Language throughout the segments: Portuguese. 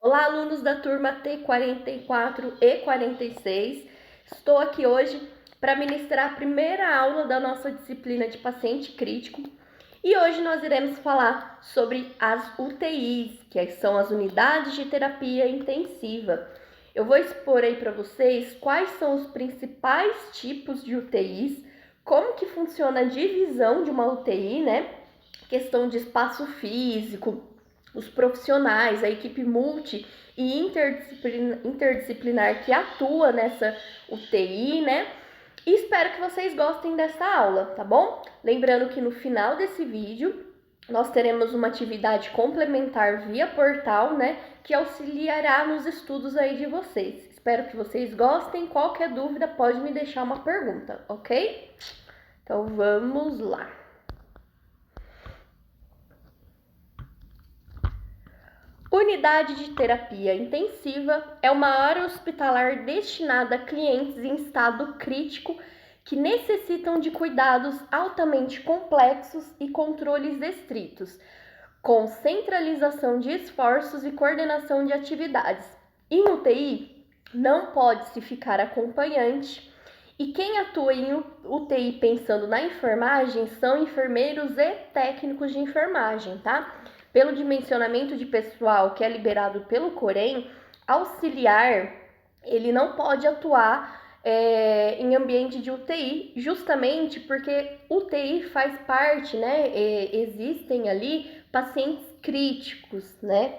Olá, alunos da turma T44 e 46. Estou aqui hoje para ministrar a primeira aula da nossa disciplina de paciente crítico. E hoje nós iremos falar sobre as UTIs, que são as unidades de terapia intensiva. Eu vou expor aí para vocês quais são os principais tipos de UTIs, como que funciona a divisão de uma UTI, né? Questão de espaço físico, os profissionais, a equipe multi e interdisciplinar que atua nessa UTI, né? E espero que vocês gostem dessa aula, tá bom? Lembrando que no final desse vídeo nós teremos uma atividade complementar via portal, né? Que auxiliará nos estudos aí de vocês. Espero que vocês gostem. Qualquer dúvida pode me deixar uma pergunta, ok? Então vamos lá. Unidade de terapia intensiva é uma área hospitalar destinada a clientes em estado crítico que necessitam de cuidados altamente complexos e controles estritos, com centralização de esforços e coordenação de atividades. Em UTI, não pode-se ficar acompanhante, e quem atua em UTI pensando na enfermagem são enfermeiros e técnicos de enfermagem, tá? Pelo dimensionamento de pessoal que é liberado pelo Corém, auxiliar, ele não pode atuar em ambiente de UTI, justamente porque UTI faz parte, né? Existem ali pacientes críticos, né?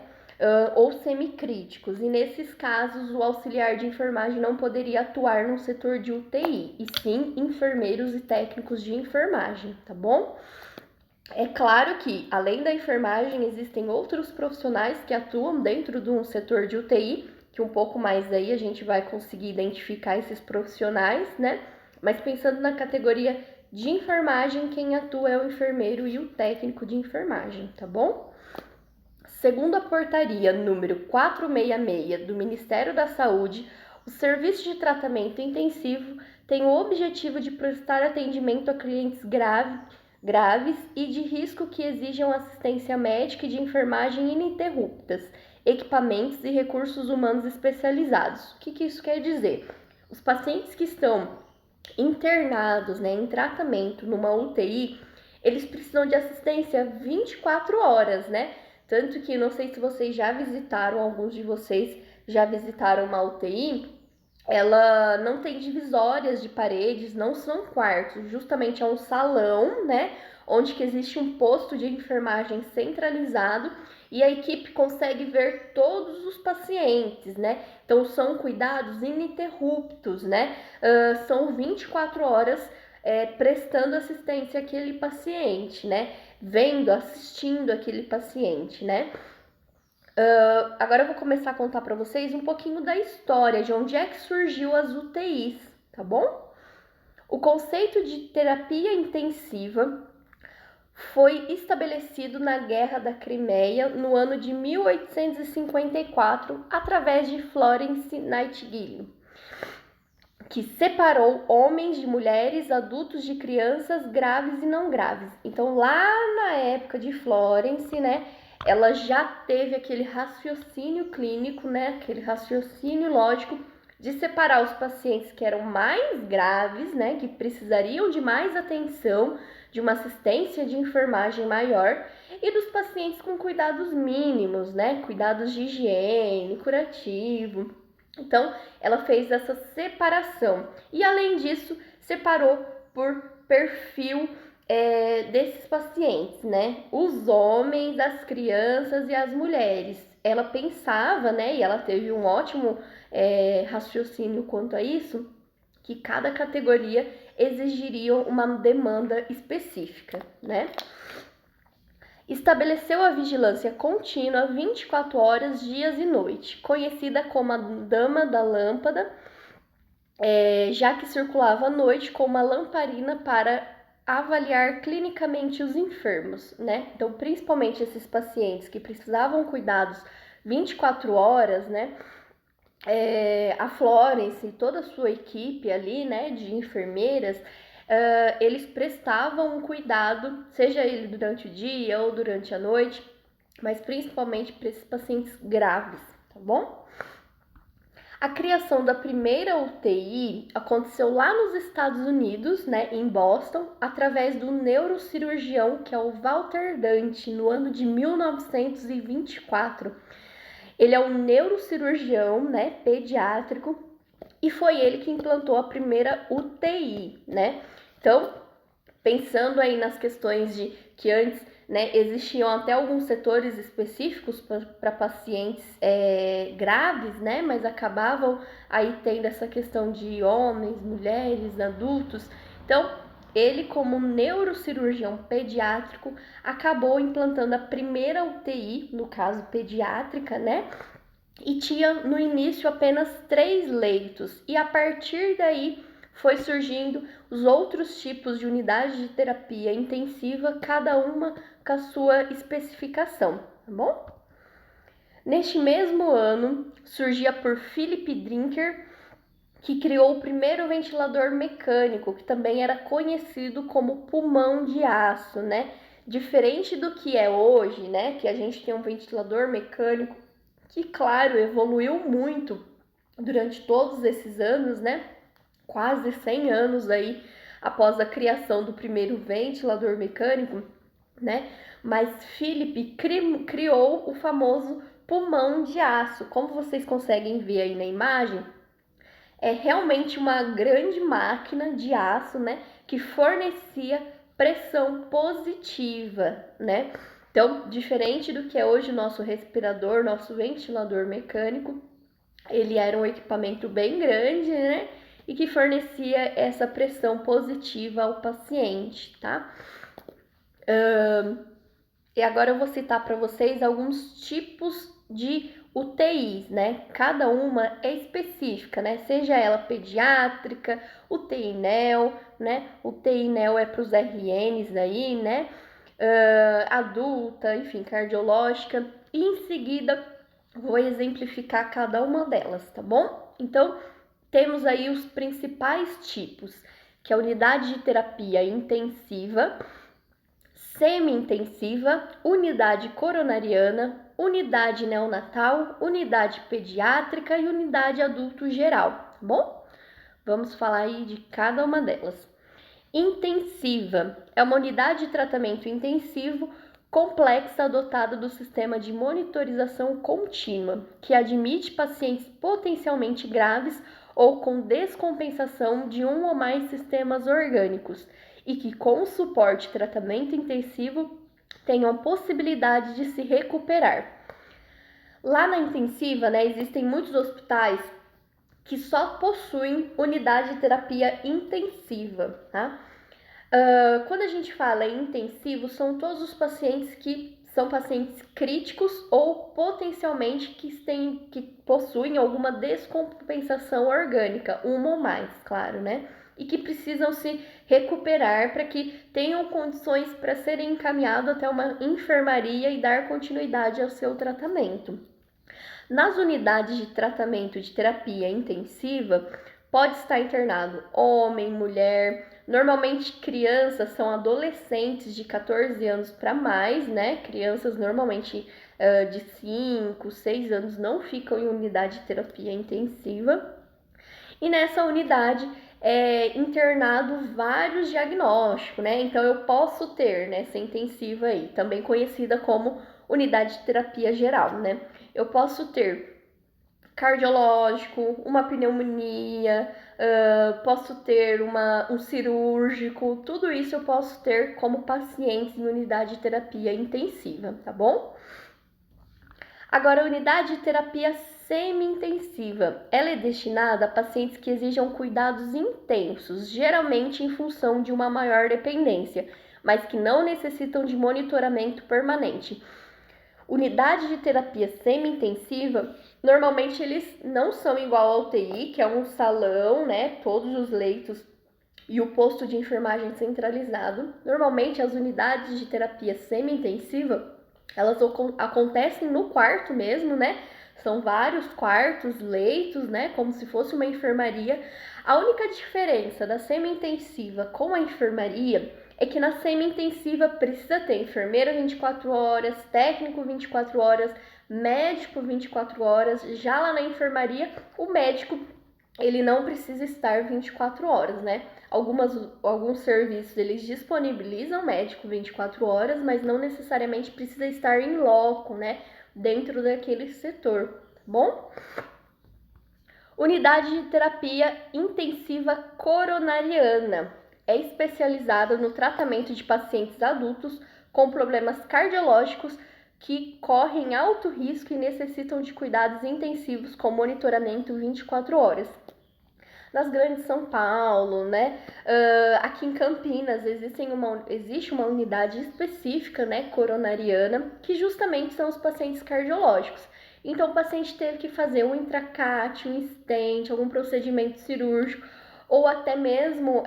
Ou semicríticos, e nesses casos o auxiliar de enfermagem não poderia atuar no setor de UTI, e sim enfermeiros e técnicos de enfermagem, tá bom? É claro que, além da enfermagem, existem outros profissionais que atuam dentro de um setor de UTI, que um pouco mais aí a gente vai conseguir identificar esses profissionais, né? Mas pensando na categoria de enfermagem, quem atua é o enfermeiro e o técnico de enfermagem, tá bom? Segundo a portaria número 466 do Ministério da Saúde, o serviço de tratamento intensivo tem o objetivo de prestar atendimento a clientes graves e de risco que exijam assistência médica e de enfermagem ininterruptas, equipamentos e recursos humanos especializados. O que isso quer dizer? Os pacientes que estão internados, né, em tratamento numa UTI, eles precisam de assistência 24 horas, né? Tanto que não sei se vocês já visitaram, alguns de vocês já visitaram uma UTI, ela não tem divisórias de paredes, não são quartos, justamente é um salão, né, onde que existe um posto de enfermagem centralizado e a equipe consegue ver todos os pacientes, né, então são cuidados ininterruptos, né, são 24 horas prestando assistência àquele paciente, né, vendo, assistindo aquele paciente, né. Agora eu vou começar a contar para vocês um pouquinho da história, de onde é que surgiu as UTIs, tá bom? O conceito de terapia intensiva foi estabelecido na Guerra da Crimeia no ano de 1854 através de Florence Nightingale, que separou homens de mulheres, adultos de crianças graves e não graves. Então, lá na época de Florence, né, ela já teve aquele raciocínio clínico, né, aquele raciocínio lógico de separar os pacientes que eram mais graves, né, que precisariam de mais atenção, de uma assistência de enfermagem maior, e dos pacientes com cuidados mínimos, né, cuidados de higiene, curativo. Então, ela fez essa separação e, além disso, separou por perfil desses pacientes, né? Os homens, as crianças e as mulheres. Ela pensava, né? E ela teve um ótimo raciocínio quanto a isso, que cada categoria exigiria uma demanda específica, né? Estabeleceu a vigilância contínua 24 horas, dias e noite, conhecida como a Dama da Lâmpada, já que circulava à noite com uma lamparina para avaliar clinicamente os enfermos, né? Então, principalmente esses pacientes que precisavam cuidados 24 horas, né? A Florence e toda a sua equipe ali, né, de enfermeiras, eles prestavam um cuidado, seja ele durante o dia ou durante a noite, mas principalmente para esses pacientes graves, tá tá bom? A criação da primeira UTI aconteceu lá nos Estados Unidos, né, em Boston, através do neurocirurgião que é o Walter Dante, no ano de 1924. Ele é um neurocirurgião, né, pediátrico, e foi ele que implantou a primeira UTI, né? Então, pensando aí nas questões de que antes, né, existiam até alguns setores específicos para pacientes graves, né, mas acabavam aí tendo essa questão de homens, mulheres, adultos. Então, ele, como neurocirurgião pediátrico, acabou implantando a primeira UTI, no caso pediátrica, né, e tinha no início apenas 3 leitos, e a partir daí foi surgindo os outros tipos de unidades de terapia intensiva, cada uma com a sua especificação, tá bom? Neste mesmo ano, surgia por Philip Drinker, que criou o primeiro ventilador mecânico, que também era conhecido como pulmão de aço, né? Diferente do que é hoje, né? Que a gente tem um ventilador mecânico que, claro, evoluiu muito durante todos esses anos, né? Quase 100 anos aí após a criação do primeiro ventilador mecânico, né? Mas Philip criou o famoso pulmão de aço. Como vocês conseguem ver aí na imagem, é realmente uma grande máquina de aço, né? Que fornecia pressão positiva, né? Então, diferente do que é hoje o nosso respirador, nosso ventilador mecânico, ele era um equipamento bem grande, né? E que fornecia essa pressão positiva ao paciente, tá? E agora eu vou citar para vocês alguns tipos de UTIs, né? Cada uma é específica, né? Seja ela pediátrica, UTI NEO, né? UTI NEO é para os RNs aí, né? Adulta, enfim, cardiológica. E em seguida vou exemplificar cada uma delas, tá bom? Então, temos aí os principais tipos, que é a unidade de terapia intensiva, semi-intensiva, unidade coronariana, unidade neonatal, unidade pediátrica e unidade adulto geral, tá bom? Vamos falar aí de cada uma delas. Intensiva é uma unidade de tratamento intensivo complexa dotada do sistema de monitorização contínua, que admite pacientes potencialmente graves ou com descompensação de um ou mais sistemas orgânicos e que, com o suporte de tratamento intensivo, tenham possibilidade de se recuperar. Lá na intensiva, né, existem muitos hospitais que só possuem unidade de terapia intensiva, tá? Quando a gente fala em intensivo, são todos os pacientes que são pacientes críticos ou potencialmente que possuem alguma descompensação orgânica, uma ou mais, claro, né? E que precisam se recuperar para que tenham condições para serem encaminhados até uma enfermaria e dar continuidade ao seu tratamento. Nas unidades de tratamento de terapia intensiva, pode estar internado homem, mulher, normalmente crianças, são adolescentes de 14 anos para mais, né? Crianças normalmente de 5, 6 anos não ficam em unidade de terapia intensiva. E nessa unidade é internado vários diagnósticos, né? Então eu posso ter nessa intensiva aí, também conhecida como unidade de terapia geral, né? Eu posso ter cardiológico, uma pneumonia, posso ter um cirúrgico, tudo isso eu posso ter como pacientes em unidade de terapia intensiva, tá bom? Agora, a unidade de terapia semi-intensiva, ela é destinada a pacientes que exijam cuidados intensos, geralmente em função de uma maior dependência, mas que não necessitam de monitoramento permanente. Unidade de terapia semi-intensiva, normalmente eles não são igual ao UTI, que é um salão, né, todos os leitos e o posto de enfermagem centralizado. Normalmente as unidades de terapia semi-intensiva, elas acontecem no quarto mesmo, né? São vários quartos, leitos, né? Como se fosse uma enfermaria. A única diferença da semi-intensiva com a enfermaria é que na semi-intensiva precisa ter enfermeira 24 horas, técnico 24 horas, médico 24 horas. Já lá na enfermaria, o médico ele não precisa estar 24 horas, né? Alguns serviços eles disponibilizam médico 24 horas, mas não necessariamente precisa estar em loco, né? Dentro daquele setor, tá bom? Unidade de terapia intensiva coronariana. É especializada no tratamento de pacientes adultos com problemas cardiológicos que correm alto risco e necessitam de cuidados intensivos com monitoramento 24 horas. Nas grandes São Paulo, né? Aqui em Campinas existe uma unidade específica, né, coronariana, que justamente são os pacientes cardiológicos. Então, o paciente teve que fazer um intracate, um stent, algum procedimento cirúrgico, ou até mesmo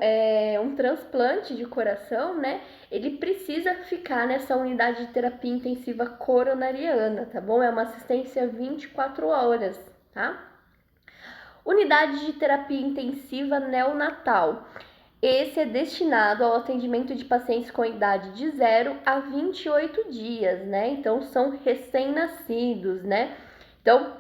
um transplante de coração, né? Ele precisa ficar nessa unidade de terapia intensiva coronariana, tá bom? É uma assistência 24 horas, tá? Unidade de terapia intensiva neonatal. Esse é destinado ao atendimento de pacientes com idade de 0 a 28 dias, né? Então, são recém-nascidos, né? Então,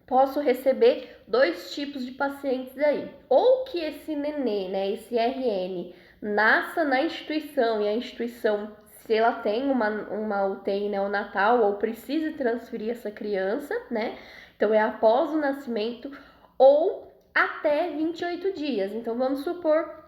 posso receber 2 tipos de pacientes aí. Ou que esse nenê, né, esse RN, nasça na instituição e a instituição, se ela tem uma UTI neonatal ou precise transferir essa criança, né? Então, é após o nascimento ou até 28 dias. Então, vamos supor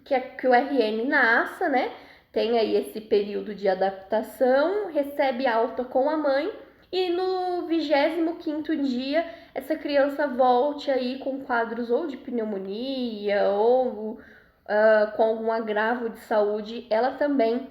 que o RN nasça, né? Tem aí esse período de adaptação, recebe alta com a mãe e no 25º dia essa criança volte aí com quadros ou de pneumonia ou com algum agravo de saúde, ela também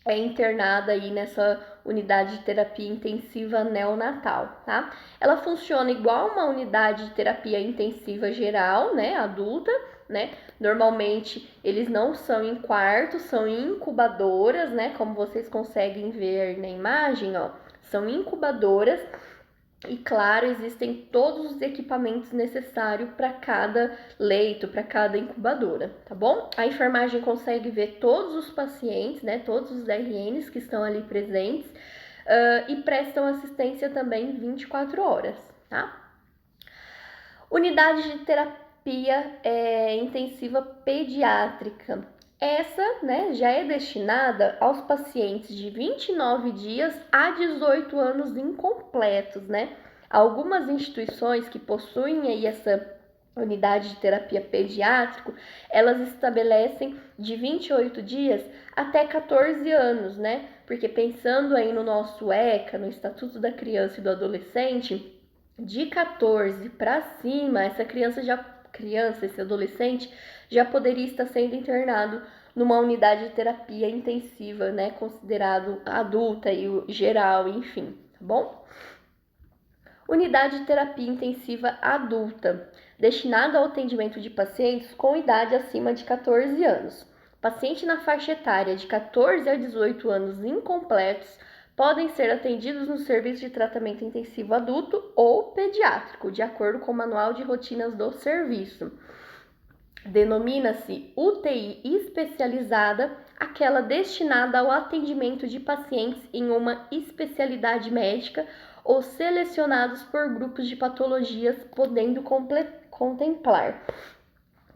é internada aí nessa unidade de terapia intensiva neonatal, tá? Ela funciona igual uma unidade de terapia intensiva geral, né, adulta, né? Normalmente eles não são em quartos, são em incubadoras, né? Como vocês conseguem ver na imagem, ó, são incubadoras. E claro, existem todos os equipamentos necessários para cada leito, para cada incubadora, tá bom? A enfermagem consegue ver todos os pacientes, né? Todos os RNs que estão ali presentes e prestam assistência também 24 horas, tá? Unidade de terapia intensiva pediátrica. Essa, né, já é destinada aos pacientes de 29 dias a 18 anos incompletos, né? Algumas instituições que possuem aí essa unidade de terapia pediátrico, elas estabelecem de 28 dias até 14 anos, né? Porque pensando aí no nosso ECA, no Estatuto da Criança e do Adolescente, de 14 para cima, esse adolescente já poderia estar sendo internado numa unidade de terapia intensiva, né, considerado adulta e geral, enfim, tá bom? Unidade de terapia intensiva adulta, destinada ao atendimento de pacientes com idade acima de 14 anos. Paciente na faixa etária de 14 a 18 anos incompletos podem ser atendidos no serviço de tratamento intensivo adulto ou pediátrico, de acordo com o manual de rotinas do serviço. Denomina-se UTI especializada aquela destinada ao atendimento de pacientes em uma especialidade médica ou selecionados por grupos de patologias, podendo contemplar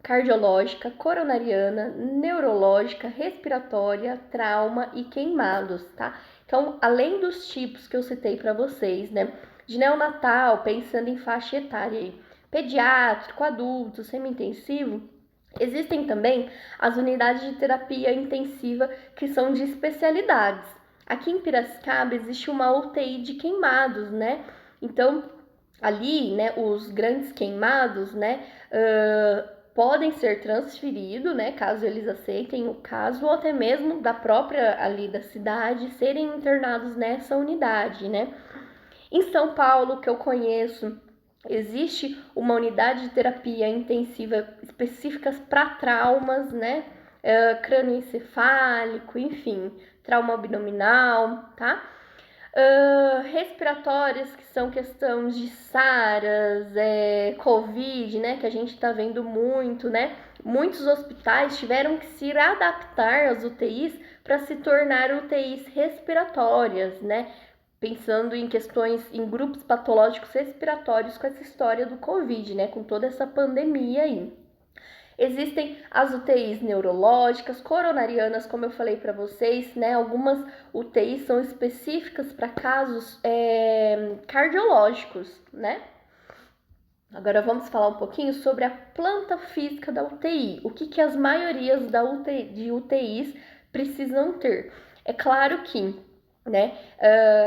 cardiológica, coronariana, neurológica, respiratória, trauma e queimados, tá? Então, além dos tipos que eu citei para vocês, né, de neonatal, pensando em faixa etária aí, pediátrico, adulto, semi-intensivo, existem também as unidades de terapia intensiva que são de especialidades. Aqui em Piracicaba existe uma UTI de queimados, né? Então, ali, né, os grandes queimados, né, podem ser transferidos, né, caso eles aceitem o caso, ou até mesmo da própria ali da cidade serem internados nessa unidade, né. Em São Paulo, que eu conheço, existe uma unidade de terapia intensiva específicas para traumas, né, crânioencefálico, enfim, trauma abdominal, tá? Respiratórias, que são questões de SARAS, Covid, né, que a gente está vendo muito, né? Muitos hospitais tiveram que se adaptar às UTIs para se tornar UTIs respiratórias, né? pensando em questões, em grupos patológicos respiratórios com essa história do Covid, né, com toda essa pandemia aí. Existem as UTIs neurológicas, coronarianas, como eu falei para vocês, né? Algumas UTIs são específicas para casos cardiológicos, né? Agora vamos falar um pouquinho sobre a planta física da UTI. O que as maiorias de UTIs precisam ter? É claro que, né,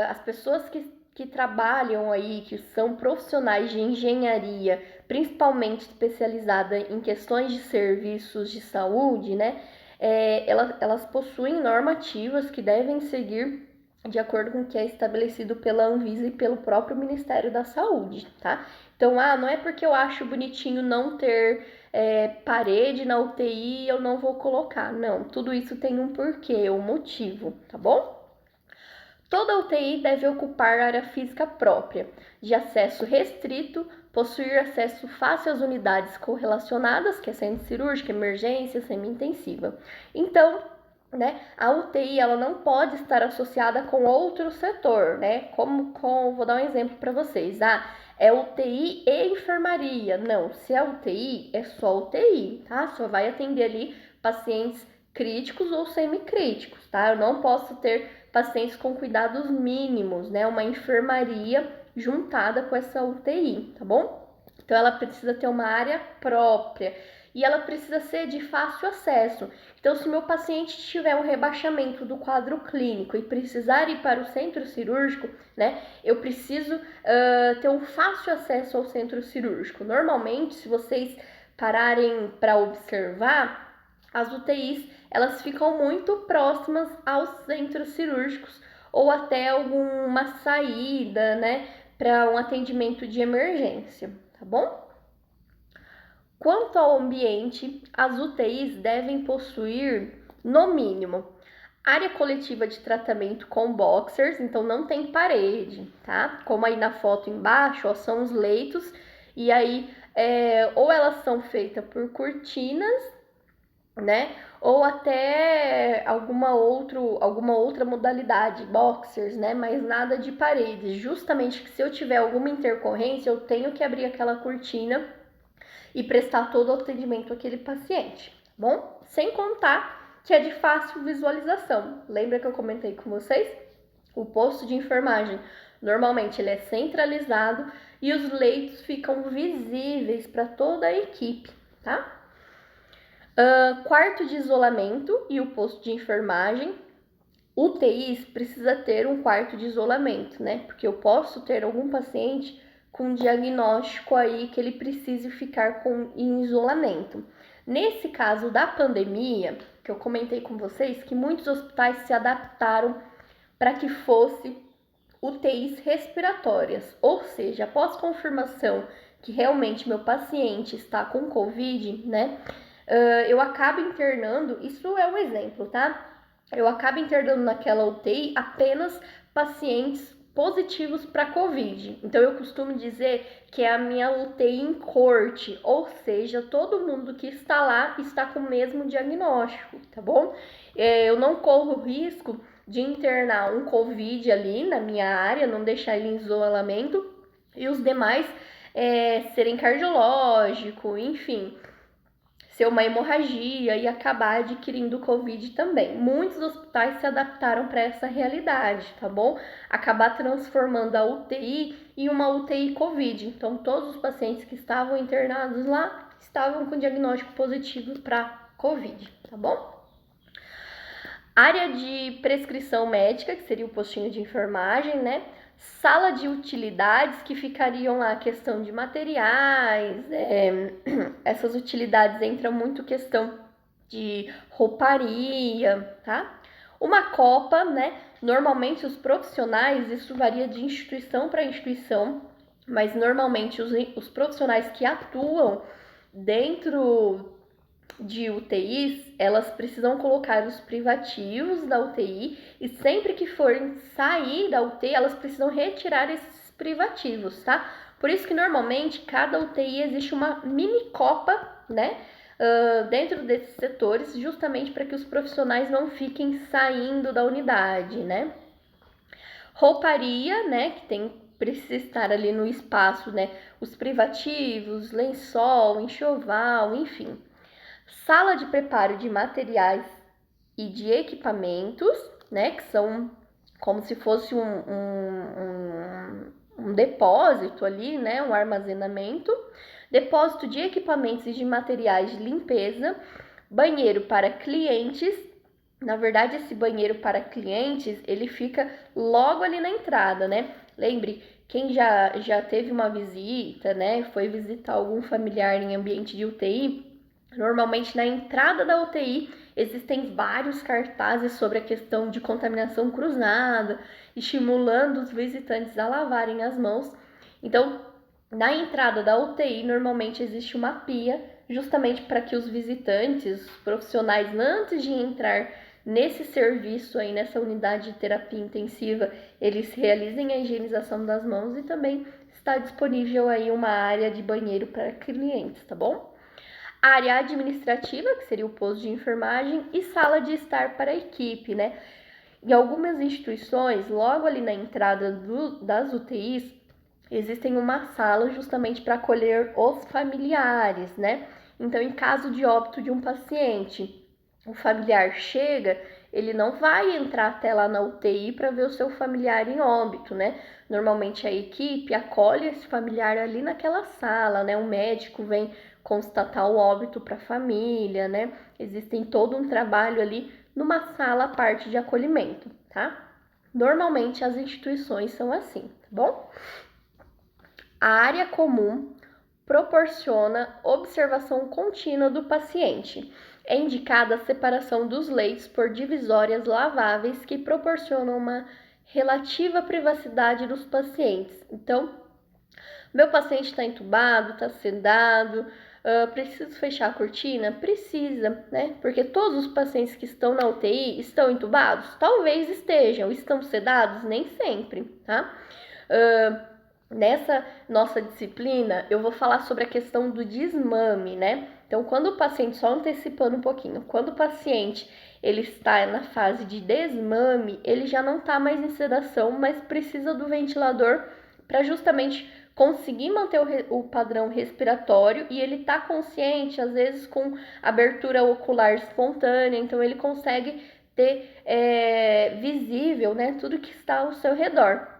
as pessoas que trabalham aí, que são profissionais de engenharia, principalmente especializada em questões de serviços de saúde, né, elas possuem normativas que devem seguir de acordo com o que é estabelecido pela Anvisa e pelo próprio Ministério da Saúde, tá? Então, não é porque eu acho bonitinho não ter parede na UTI, eu não vou colocar. Não, tudo isso tem um porquê, um motivo, tá bom? Toda UTI deve ocupar área física própria, de acesso restrito, possuir acesso fácil às unidades correlacionadas, que é centro cirúrgico, emergência, semi-intensiva. Então, né, a UTI ela não pode estar associada com outro setor, né? Vou dar um exemplo para vocês. É UTI e enfermaria. Não, se é UTI, é só UTI, tá? Só vai atender ali pacientes críticos ou semicríticos, tá? Eu não posso ter pacientes com cuidados mínimos, né? Uma enfermaria juntada com essa UTI, tá bom? Então ela precisa ter uma área própria e ela precisa ser de fácil acesso. Então, se meu paciente tiver um rebaixamento do quadro clínico e precisar ir para o centro cirúrgico, né, eu preciso ter um fácil acesso ao centro cirúrgico. Normalmente, se vocês pararem para observar, as UTIs elas ficam muito próximas aos centros cirúrgicos ou até alguma saída, né, para um atendimento de emergência, tá bom? Quanto ao ambiente, as UTIs devem possuir, no mínimo, área coletiva de tratamento com boxers, então não tem parede, tá? Como aí na foto embaixo, ó, são os leitos, e aí ou elas são feitas por cortinas, né? Ou até alguma outra modalidade, boxers, né? Mas nada de paredes. Justamente que se eu tiver alguma intercorrência, eu tenho que abrir aquela cortina e prestar todo o atendimento àquele paciente, tá bom? Sem contar que é de fácil visualização. Lembra que eu comentei com vocês? O posto de enfermagem, normalmente ele é centralizado e os leitos ficam visíveis para toda a equipe, tá? Quarto de isolamento e o posto de enfermagem. UTIs precisa ter um quarto de isolamento, né? Porque eu posso ter algum paciente com diagnóstico aí que ele precise ficar em isolamento. Nesse caso da pandemia, que eu comentei com vocês, que muitos hospitais se adaptaram para que fosse UTIs respiratórias, ou seja, após confirmação que realmente meu paciente está com Covid, né? Eu acabo internando, isso é um exemplo, tá? Eu acabo internando naquela UTI apenas pacientes positivos para Covid. Então, eu costumo dizer que é a minha UTI em corte, ou seja, todo mundo que está lá está com o mesmo diagnóstico, tá bom? Eu não corro risco de internar um Covid ali na minha área, não deixar ele em isolamento, e os demais serem cardiológico, enfim, ser uma hemorragia e acabar adquirindo Covid também. Muitos hospitais se adaptaram para essa realidade, tá bom? Acabar transformando a UTI em uma UTI Covid. Então, todos os pacientes que estavam internados lá estavam com diagnóstico positivo para Covid, tá bom? Área de prescrição médica, que seria o postinho de enfermagem, né? Sala de utilidades, que ficariam lá a questão de materiais, essas utilidades entram muito questão de rouparia, tá? Uma copa, né? Normalmente os profissionais, isso varia de instituição para instituição, mas normalmente os profissionais que atuam dentro de UTIs, elas precisam colocar os privativos da UTI e sempre que forem sair da UTI, elas precisam retirar esses privativos, tá? Por isso que normalmente cada UTI existe uma mini copa, né? Dentro desses setores, justamente para que os profissionais não fiquem saindo da unidade, né? rouparia, né, precisa estar ali no espaço, né, os privativos, lençol, enxoval, enfim. Sala de preparo de materiais e de equipamentos, né, que são como se fosse um depósito ali, né, um armazenamento. Depósito de equipamentos e de materiais de limpeza. Banheiro para clientes. Na verdade, esse banheiro para clientes, ele fica logo ali na entrada, né? Lembre, quem já teve uma visita, né, foi visitar algum familiar em ambiente de UTI, normalmente na entrada da UTI existem vários cartazes sobre a questão de contaminação cruzada, estimulando os visitantes a lavarem as mãos. Então, na entrada da UTI, normalmente existe uma pia, justamente para que os visitantes, os profissionais, antes de entrar nesse serviço aí, nessa unidade de terapia intensiva, eles realizem a higienização das mãos e também está disponível aí uma área de banheiro para clientes, tá bom? Área administrativa, que seria o posto de enfermagem, e sala de estar para a equipe, né? Em algumas instituições, logo ali na entrada das UTIs, existem uma sala justamente para acolher os familiares, né? Então, em caso de óbito de um paciente, o familiar chega, ele não vai entrar até lá na UTI para ver o seu familiar em óbito, né? Normalmente a equipe acolhe esse familiar ali naquela sala, né? O médico vem constatar o óbito para a família, né? Existem todo um trabalho ali numa sala à parte de acolhimento, tá? Normalmente as instituições são assim, tá bom? A área comum proporciona observação contínua do paciente. É indicada a separação dos leitos por divisórias laváveis que proporcionam uma relativa privacidade dos pacientes. Então, meu paciente está entubado, está sedado, preciso fechar a cortina? Precisa, né? Porque todos os pacientes que estão na UTI estão entubados? Talvez estejam. Estão sedados? Nem sempre, tá? Nessa nossa disciplina, eu vou falar sobre a questão do desmame, né? Então, quando o paciente, só antecipando um pouquinho, quando o paciente ele está na fase de desmame, ele já não está mais em sedação, mas precisa do ventilador para justamente conseguir manter o padrão respiratório e ele tá consciente, às vezes com abertura ocular espontânea, então ele consegue ter visível, né, tudo que está ao seu redor.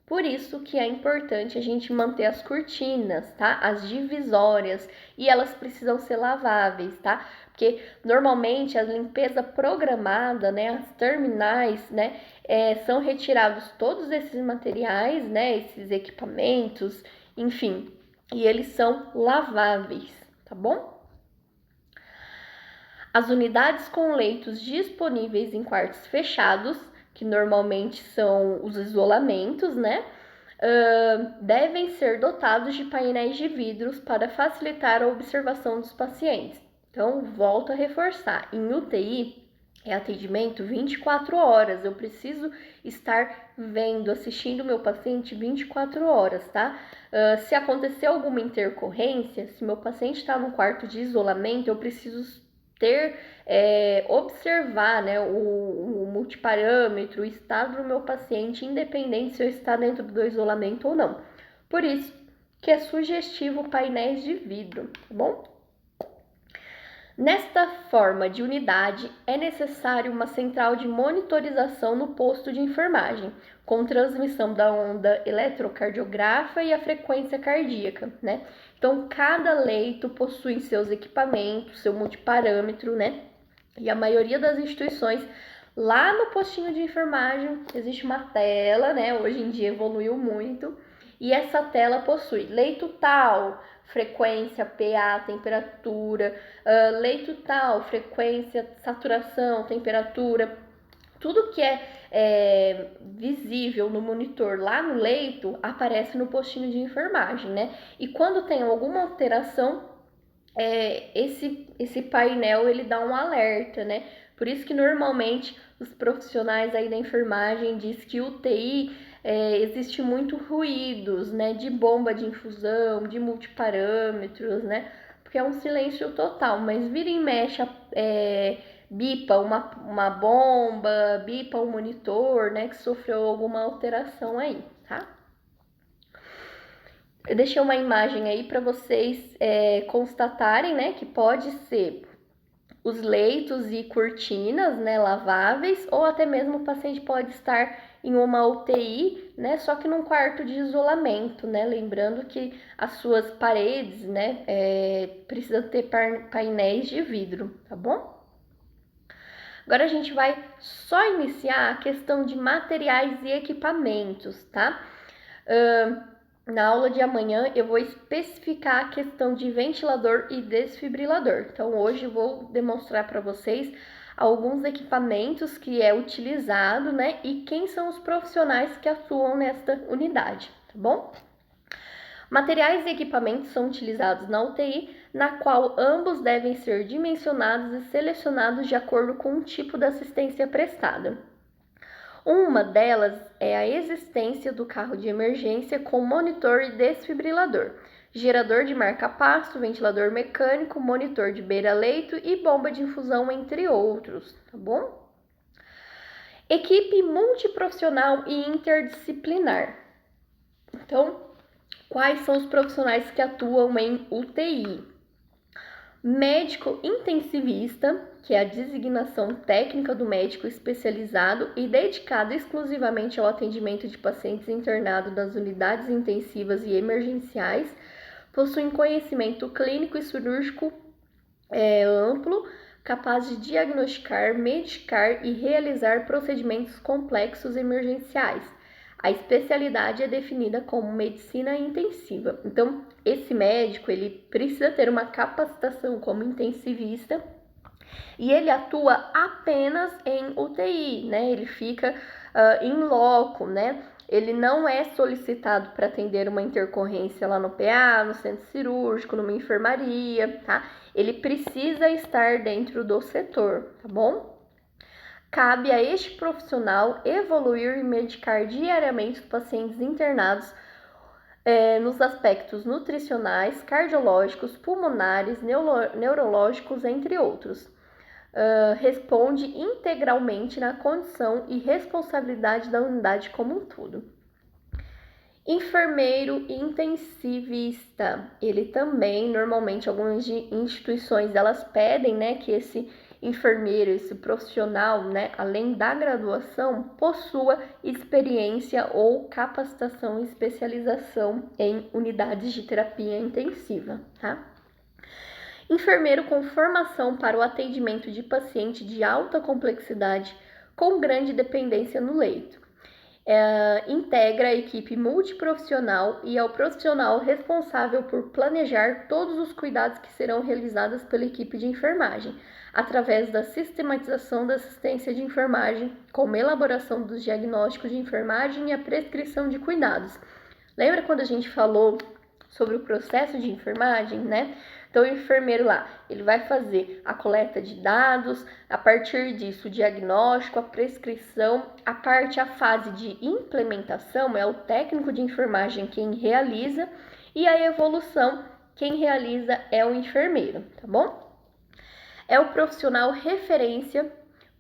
Por isso que é importante a gente manter as cortinas, tá? As divisórias, e elas precisam ser laváveis, tá? Porque normalmente a limpeza programada, né, as terminais, né, são retirados todos esses materiais, né, esses equipamentos, enfim, e eles são laváveis, tá bom? As unidades com leitos disponíveis em quartos fechados, que normalmente são os isolamentos, né? Devem ser dotados de painéis de vidros para facilitar a observação dos pacientes. Então, volto a reforçar, em UTI é atendimento 24 horas, eu preciso estar vendo, assistindo o meu paciente 24 horas, tá? Se acontecer alguma intercorrência, se meu paciente está no quarto de isolamento, eu preciso observar, né, o multiparâmetro, o estado do meu paciente, independente se eu estar dentro do isolamento ou não. Por isso que é sugestivo painéis de vidro, tá bom? Nesta forma de unidade, é necessário uma central de monitorização no posto de enfermagem, com transmissão da onda eletrocardiográfica e a frequência cardíaca, né? Então, cada leito possui seus equipamentos, seu multiparâmetro, né? E a maioria das instituições, lá no postinho de enfermagem, existe uma tela, né? Hoje em dia evoluiu muito, e essa tela possui leito tal, frequência, PA, temperatura, leito tal, frequência, saturação, temperatura, tudo que é visível no monitor lá no leito aparece no postinho de enfermagem, né? E quando tem alguma alteração, esse painel ele dá um alerta, né? Por isso que normalmente os profissionais aí da enfermagem diz que UTI existe muito ruídos, né? De bomba de infusão, de multiparâmetros, né? Porque é um silêncio total, mas vira e mexe bipa uma bomba, bipa um monitor, né, que sofreu alguma alteração aí, tá? Eu deixei uma imagem aí para vocês constatarem, né, que pode ser os leitos e cortinas, né, laváveis, ou até mesmo o paciente pode estar em uma UTI, né, só que num quarto de isolamento, né, lembrando que as suas paredes, né, precisam ter painéis de vidro, tá bom? Agora a gente vai só iniciar a questão de materiais e equipamentos, tá? Na aula de amanhã eu vou especificar a questão de ventilador e desfibrilador. Então hoje eu vou demonstrar para vocês alguns equipamentos que é utilizado, né? E quem são os profissionais que atuam nesta unidade, tá bom? Materiais e equipamentos são utilizados na UTI, na qual ambos devem ser dimensionados e selecionados de acordo com o tipo da assistência prestada. Uma delas é a existência do carro de emergência com monitor e desfibrilador, gerador de marca-passo, ventilador mecânico, monitor de beira-leito e bomba de infusão, entre outros, tá bom? Equipe multiprofissional e interdisciplinar. Então, quais são os profissionais que atuam em UTI? Médico intensivista, que é a designação técnica do médico especializado e dedicado exclusivamente ao atendimento de pacientes internados nas unidades intensivas e emergenciais, possuem conhecimento clínico e cirúrgico amplo, capaz de diagnosticar, medicar e realizar procedimentos complexos emergenciais. A especialidade é definida como medicina intensiva. Então, esse médico, ele precisa ter uma capacitação como intensivista e ele atua apenas em UTI, né? Ele fica em loco, né? Ele não é solicitado para atender uma intercorrência lá no PA, no centro cirúrgico, numa enfermaria, tá? Ele precisa estar dentro do setor, tá bom? Cabe a este profissional evoluir e medicar diariamente os pacientes internados nos aspectos nutricionais, cardiológicos, pulmonares, neurológicos, entre outros. Responde integralmente na condição e responsabilidade da unidade como um todo. Enfermeiro intensivista, ele também, normalmente, algumas instituições, elas pedem, né, que esse enfermeiro, esse profissional, né, além da graduação, possua experiência ou capacitação e especialização em unidades de terapia intensiva, tá? Enfermeiro com formação para o atendimento de paciente de alta complexidade com grande dependência no leito. Integra a equipe multiprofissional e é o profissional responsável por planejar todos os cuidados que serão realizados pela equipe de enfermagem, através da sistematização da assistência de enfermagem, como elaboração dos diagnósticos de enfermagem e a prescrição de cuidados. Lembra quando a gente falou sobre o processo de enfermagem, né? Então, o enfermeiro lá, ele vai fazer a coleta de dados, a partir disso, o diagnóstico, a prescrição, a fase de implementação é o técnico de enfermagem quem realiza e a evolução, quem realiza é o enfermeiro, tá bom? É o profissional referência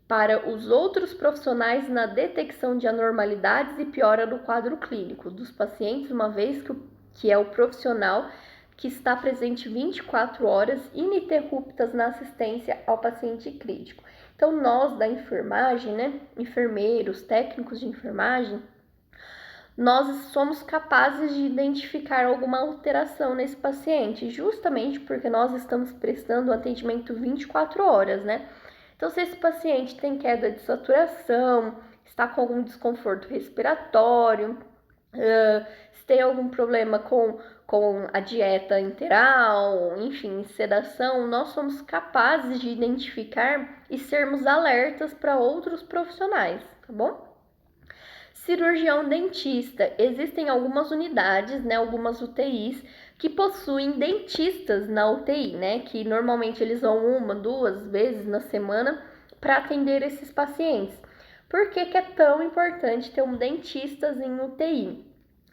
para os outros profissionais na detecção de anormalidades e piora do quadro clínico dos pacientes, uma vez que é o profissional que está presente 24 horas ininterruptas na assistência ao paciente crítico. Então, nós da enfermagem, né, enfermeiros, técnicos de enfermagem, nós somos capazes de identificar alguma alteração nesse paciente, justamente porque nós estamos prestando um atendimento 24 horas, né? Então, se esse paciente tem queda de saturação, está com algum desconforto respiratório, se tem algum problema com a dieta enteral, enfim, sedação, nós somos capazes de identificar e sermos alertas para outros profissionais, tá bom? Cirurgião dentista. Existem algumas unidades, né, algumas UTIs que possuem dentistas na UTI, né, que normalmente eles vão 1, 2 vezes na semana para atender esses pacientes. Por que é tão importante ter um dentista em UTI?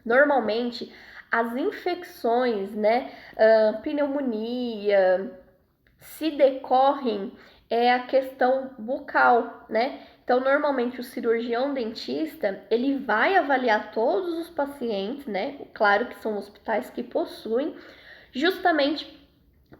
Normalmente, as infecções, né, pneumonia, se decorrem é a questão bucal, né? Então, normalmente o cirurgião dentista, ele vai avaliar todos os pacientes, né? Claro que são hospitais que possuem, justamente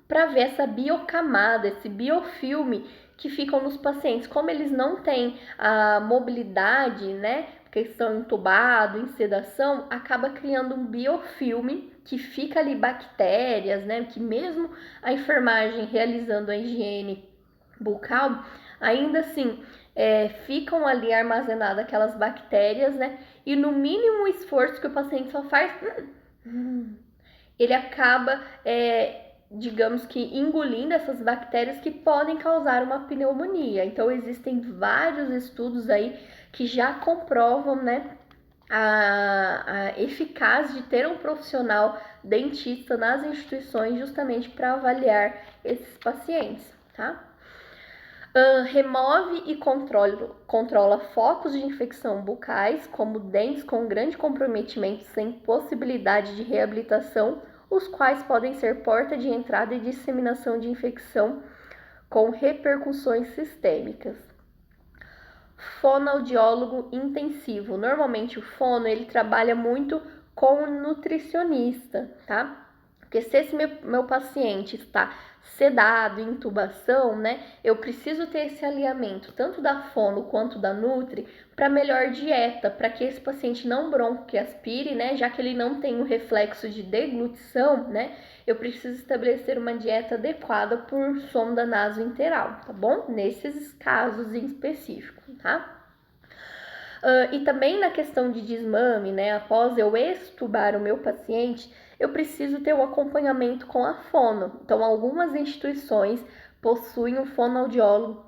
para ver essa biocamada, esse biofilme que ficam nos pacientes. Como eles não têm a mobilidade, né? Porque estão entubados, em sedação, acaba criando um biofilme que fica ali bactérias, né? Que mesmo a enfermagem realizando a higiene bucal, ainda assim ficam ali armazenadas aquelas bactérias, né? E no mínimo esforço que o paciente só faz, ele acaba, digamos que, engolindo essas bactérias que podem causar uma pneumonia. Então, existem vários estudos aí que já comprovam, né, a eficácia de ter um profissional dentista nas instituições justamente para avaliar esses pacientes, tá? Remove e controla focos de infecção bucais, como dentes com grande comprometimento sem possibilidade de reabilitação, os quais podem ser porta de entrada e disseminação de infecção com repercussões sistêmicas. Fonoaudiólogo intensivo. Normalmente o fono ele trabalha muito com o nutricionista, tá? Porque se esse meu paciente está sedado, em intubação, né, eu preciso ter esse alinhamento tanto da fono quanto da nutri para melhor dieta, para que esse paciente não broncoaspire, né, já que ele não tem o reflexo de deglutição, né, eu preciso estabelecer uma dieta adequada por sonda nasointeral, tá bom? Nesses casos em específico, tá? E também na questão de desmame, né, após eu extubar o meu paciente, eu preciso ter o acompanhamento com a fono. Então, algumas instituições possuem um fonoaudiólogo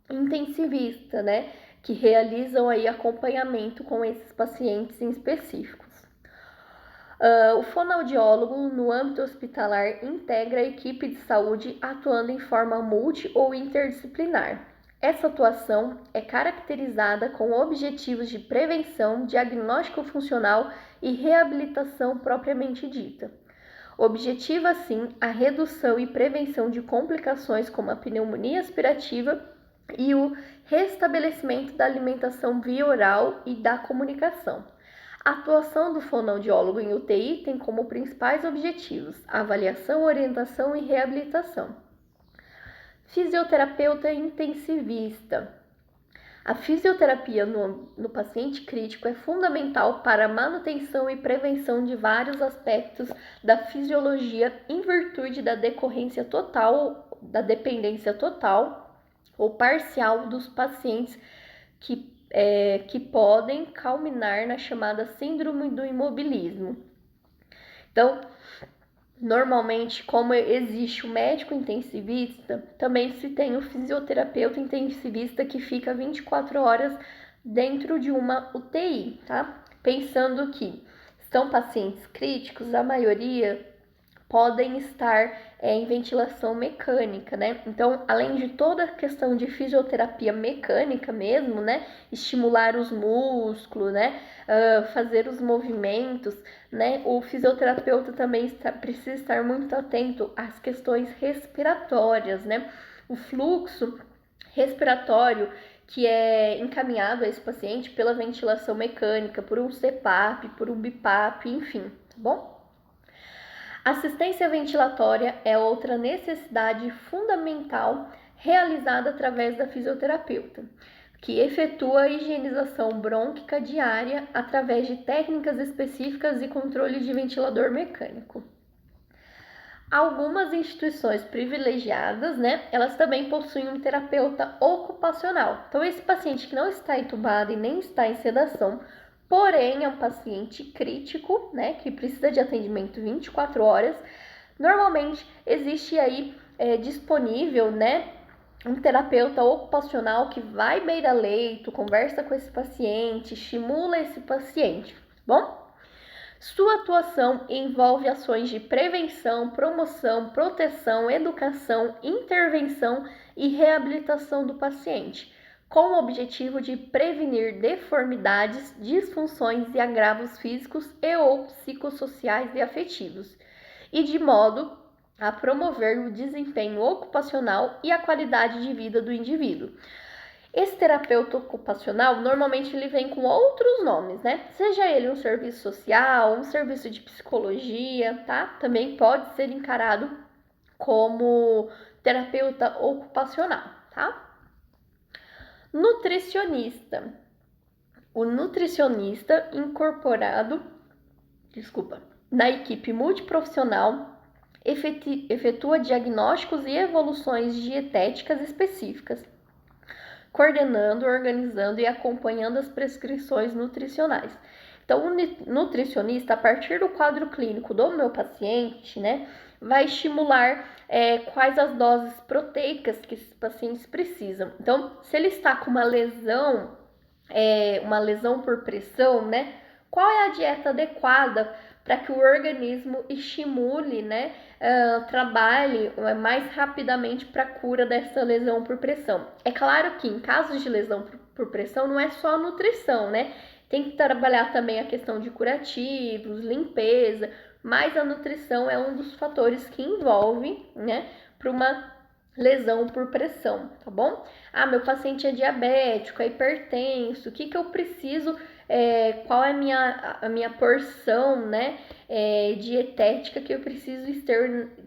intensivista, né, que realizam aí acompanhamento com esses pacientes em específicos. O fonoaudiólogo, no âmbito hospitalar, integra a equipe de saúde atuando em forma multi ou interdisciplinar. Essa atuação é caracterizada com objetivos de prevenção, diagnóstico funcional e reabilitação propriamente dita. Objetiva, assim, a redução e prevenção de complicações como a pneumonia aspirativa e o restabelecimento da alimentação via oral e da comunicação. A atuação do fonoaudiólogo em UTI tem como principais objetivos avaliação, orientação e reabilitação. Fisioterapeuta intensivista. A fisioterapia no paciente crítico é fundamental para a manutenção e prevenção de vários aspectos da fisiologia em virtude da decorrência total, da dependência total ou parcial dos pacientes que podem culminar na chamada síndrome do imobilismo. Então, normalmente, como existe o médico intensivista, também se tem o fisioterapeuta intensivista que fica 24 horas dentro de uma UTI, tá? Pensando que são pacientes críticos, a maioria podem estar em ventilação mecânica, né? Então, além de toda a questão de fisioterapia mecânica mesmo, né? Estimular os músculos, né? Fazer os movimentos, né? O fisioterapeuta também precisa estar muito atento às questões respiratórias, né? O fluxo respiratório que é encaminhado a esse paciente pela ventilação mecânica, por um CPAP, por um BIPAP, enfim, tá bom? Assistência ventilatória é outra necessidade fundamental realizada através da fisioterapeuta, que efetua a higienização brônquica diária através de técnicas específicas e controle de ventilador mecânico. Algumas instituições privilegiadas, né, elas também possuem um terapeuta ocupacional. Então, esse paciente que não está entubado e nem está em sedação, porém é um paciente crítico, né, que precisa de atendimento 24 horas, normalmente existe aí disponível, né, um terapeuta ocupacional que vai beira-leito, conversa com esse paciente, estimula esse paciente, tá bom? Sua atuação envolve ações de prevenção, promoção, proteção, educação, intervenção e reabilitação do paciente, com o objetivo de prevenir deformidades, disfunções e agravos físicos e ou psicossociais e afetivos, e de modo a promover o desempenho ocupacional e a qualidade de vida do indivíduo. Esse terapeuta ocupacional, normalmente ele vem com outros nomes, né? Seja ele um serviço social, um serviço de psicologia, tá? Também pode ser encarado como terapeuta ocupacional, tá? Nutricionista. O nutricionista incorporado, na equipe multiprofissional, efetua diagnósticos e evoluções dietéticas específicas, coordenando, organizando e acompanhando as prescrições nutricionais. Então, o nutricionista, a partir do quadro clínico do meu paciente, né, vai estimular quais as doses proteicas que esses pacientes precisam. Então, se ele está com uma lesão por pressão, né, qual é a dieta adequada para que o organismo estimule, né, trabalhe mais rapidamente para a cura dessa lesão por pressão. É claro que em casos de lesão por pressão não é só a nutrição, né? Tem que trabalhar também a questão de curativos, limpeza, mas a nutrição é um dos fatores que envolve, né, para uma lesão por pressão, tá bom? Ah, meu paciente é diabético, é hipertenso, o que eu preciso, qual é a minha porção, né, dietética que eu preciso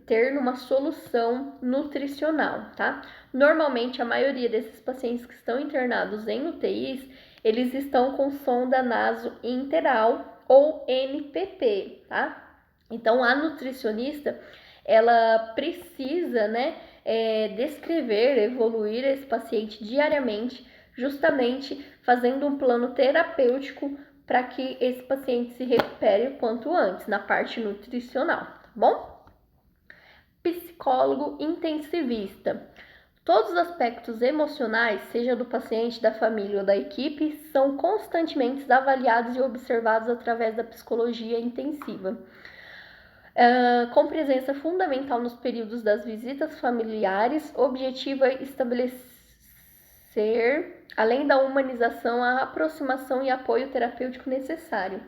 ter numa solução nutricional, tá? Normalmente, a maioria desses pacientes que estão internados em UTIs, eles estão com sonda nasointeral ou NPP, tá? Então, a nutricionista, ela precisa, né, descrever, evoluir esse paciente diariamente, justamente fazendo um plano terapêutico para que esse paciente se recupere o quanto antes, na parte nutricional, tá bom? Psicólogo intensivista. Todos os aspectos emocionais, seja do paciente, da família ou da equipe, são constantemente avaliados e observados através da psicologia intensiva. Com presença fundamental nos períodos das visitas familiares, objetiva estabelecer, além da humanização, a aproximação e apoio terapêutico necessário.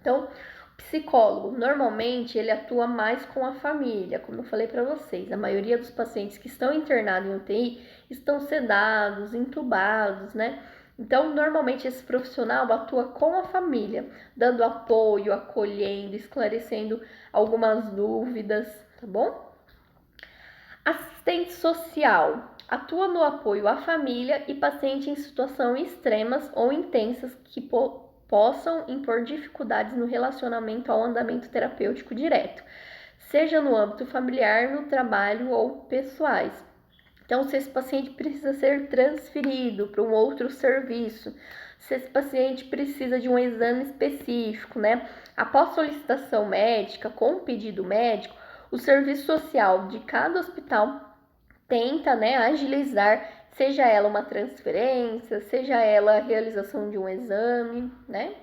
Então, o psicólogo, normalmente, ele atua mais com a família, como eu falei para vocês. A maioria dos pacientes que estão internados em UTI estão sedados, entubados, né? Então, normalmente, esse profissional atua com a família, dando apoio, acolhendo, esclarecendo algumas dúvidas, tá bom? Assistente social. Atua no apoio à família e paciente em situações extremas ou intensas que possam impor dificuldades no relacionamento ao andamento terapêutico direto, seja no âmbito familiar, no trabalho ou pessoais. Então, se esse paciente precisa ser transferido para um outro serviço, se esse paciente precisa de um exame específico, né? Após solicitação médica, com pedido médico, o serviço social de cada hospital tenta, né, agilizar, seja ela uma transferência, seja ela a realização de um exame, né?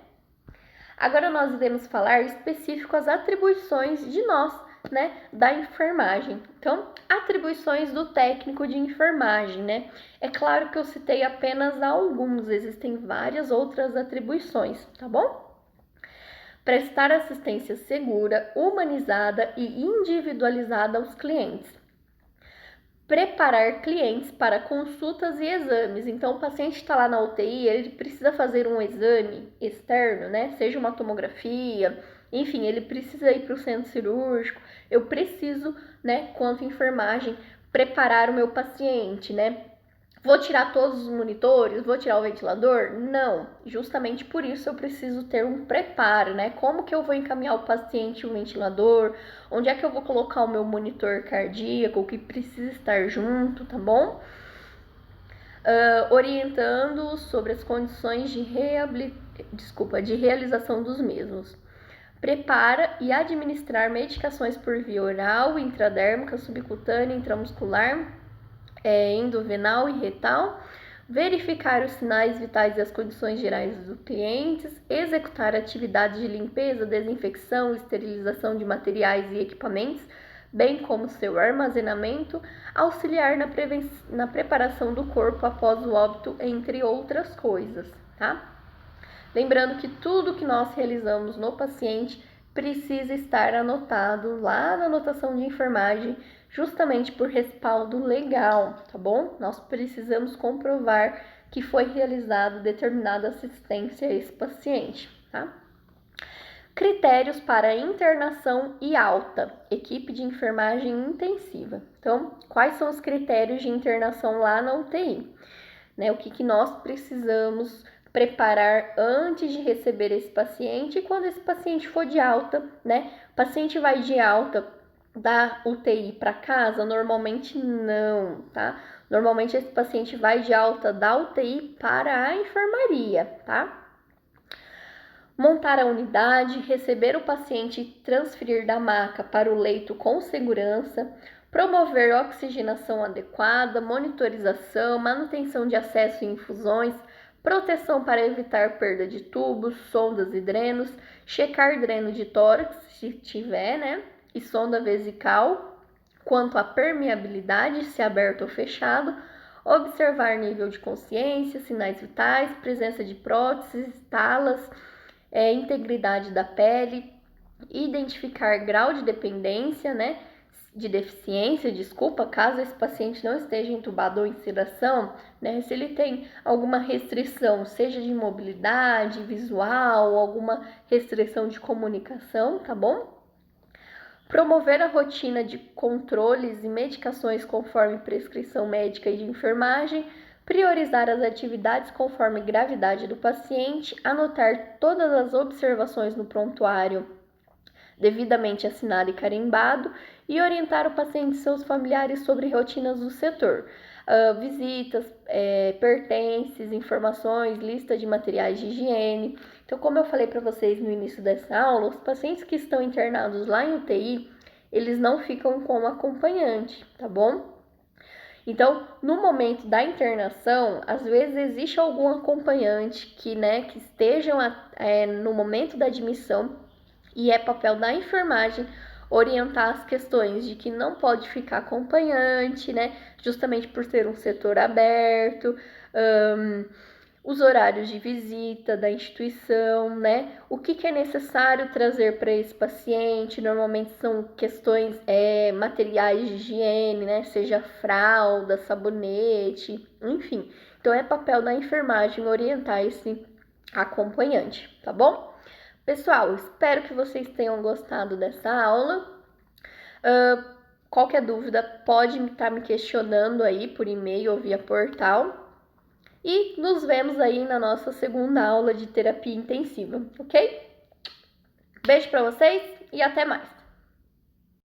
Agora nós iremos falar específico as atribuições de nós, né, da enfermagem. Então, atribuições do técnico de enfermagem, né? É claro que eu citei apenas alguns, existem várias outras atribuições, tá bom? Prestar assistência segura, humanizada e individualizada aos clientes. Preparar clientes para consultas e exames. Então, o paciente está lá na UTI, ele precisa fazer um exame externo, né? Seja uma tomografia, enfim, ele precisa ir para o centro cirúrgico. Eu preciso, né, quanto enfermagem, preparar o meu paciente, né? Vou tirar todos os monitores? Vou tirar o ventilador? Não, justamente por isso eu preciso ter um preparo, né? Como que eu vou encaminhar o paciente o ventilador? Onde é que eu vou colocar o meu monitor cardíaco, o que precisa estar junto, tá bom? Orientando sobre as condições de realização dos mesmos. Prepara e administrar medicações por via oral, intradérmica, subcutânea, intramuscular, endovenal e retal, verificar os sinais vitais e as condições gerais dos clientes, executar atividades de limpeza, desinfecção, esterilização de materiais e equipamentos, bem como seu armazenamento, auxiliar na preparação do corpo após o óbito, entre outras coisas, tá? Lembrando que tudo que nós realizamos no paciente precisa estar anotado lá na anotação de enfermagem, justamente por respaldo legal, tá bom? Nós precisamos comprovar que foi realizada determinada assistência a esse paciente, tá? Critérios para internação e alta, equipe de enfermagem intensiva. Então, quais são os critérios de internação lá na UTI? Né, o que nós precisamos preparar antes de receber esse paciente e quando esse paciente for de alta, né? O paciente vai de alta da UTI para casa? Normalmente não, tá? Normalmente esse paciente vai de alta da UTI para a enfermaria, tá? Montar a unidade, receber o paciente e transferir da maca para o leito com segurança, promover oxigenação adequada, monitorização, manutenção de acesso e infusões, proteção para evitar perda de tubos, sondas e drenos, checar dreno de tórax, se tiver, né? E sonda vesical, quanto à permeabilidade, se aberto ou fechado, observar nível de consciência, sinais vitais, presença de próteses, talas, integridade da pele, identificar grau de dependência, né? De deficiência, caso esse paciente não esteja entubado ou em sedação, né? Se ele tem alguma restrição, seja de mobilidade, visual, alguma restrição de comunicação, tá bom? Promover a rotina de controles e medicações conforme prescrição médica e de enfermagem, priorizar as atividades conforme gravidade do paciente, anotar todas as observações no prontuário devidamente assinado e carimbado e orientar o paciente e seus familiares sobre rotinas do setor, visitas, pertences, informações, lista de materiais de higiene. Então, como eu falei para vocês no início dessa aula, os pacientes que estão internados lá em UTI, eles não ficam com acompanhante, tá bom? Então, no momento da internação, às vezes existe algum acompanhante que estejam no momento da admissão, e é papel da enfermagem orientar as questões de que não pode ficar acompanhante, né? Justamente por ser um setor aberto, os horários de visita da instituição, né? O que é necessário trazer para esse paciente? Normalmente são questões materiais de higiene, né? Seja fralda, sabonete, enfim. Então é papel da enfermagem orientar esse acompanhante, tá bom? Pessoal, espero que vocês tenham gostado dessa aula. Qualquer dúvida pode estar me questionando aí por e-mail ou via portal. E nos vemos aí na nossa segunda aula de terapia intensiva, ok? Beijo para vocês e até mais!